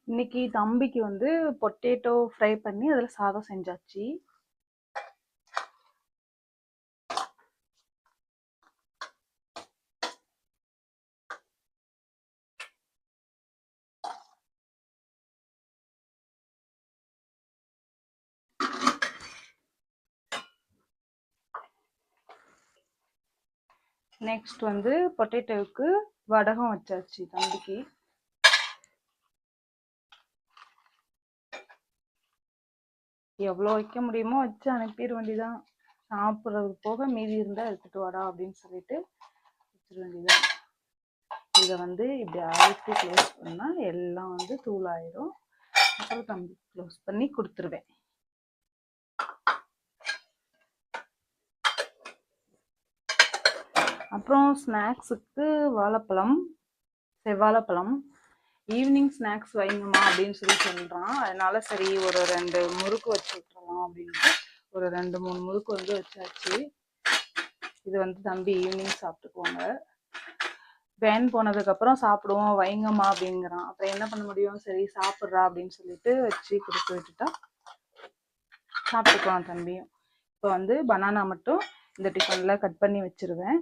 இன்னைக்கு தம்பிக்கு வந்து பொட்டேட்டோ ஃப்ரை பண்ணி அதில் சாதம் செஞ்சாச்சு. நெக்ஸ்ட் வந்து பொட்டேட்டோவுக்கு வடகம் வச்சாச்சு தம்பிக்கு. எவ்வளோ வைக்க முடியுமோ வச்சு அனுப்பிட வேண்டியதான். சாப்பிட்றது போக மீதி இருந்தால் எடுத்துட்டு வாடா அப்படின்னு சொல்லிட்டு வச்சிட வேண்டியதான். இதை வந்து இப்படி அழுத்தி க்ளோஸ் பண்ணால் எல்லாம் வந்து தூளாயிரும். அப்புறம் தம்பி க்ளோஸ் பண்ணி கொடுத்துருவேன். அப்புறம் ஸ்நாக்ஸுக்கு வாழைப்பழம், செவ்வாழைப்பழம். ஈவினிங் ஸ்நாக்ஸ் வைங்கம்மா அப்படின்னு சொல்கிறான். அதனால சரி ஒரு 2 முறுக்கு வச்சு விட்டுறலாம் அப்படின்ட்டு ஒரு 2-3 முறுக்கு வந்து வச்சாச்சு. இது வந்து தம்பி ஈவினிங் சாப்பிட்டுக்குவாங்க. வேன் போனதுக்கப்புறம் சாப்பிடுவோம் வைங்கம்மா அப்படிங்கிறான். அப்புறம் என்ன பண்ண முடியும், சரி சாப்பிட்றா அப்படின்னு சொல்லிட்டு வச்சு கொடுத்து விட்டுட்டா சாப்பிட்டுக்குவான் தம்பியும். இப்போ வந்து பனானா மட்டும் இந்த டிஃபனில் கட் பண்ணி வச்சிருவேன்.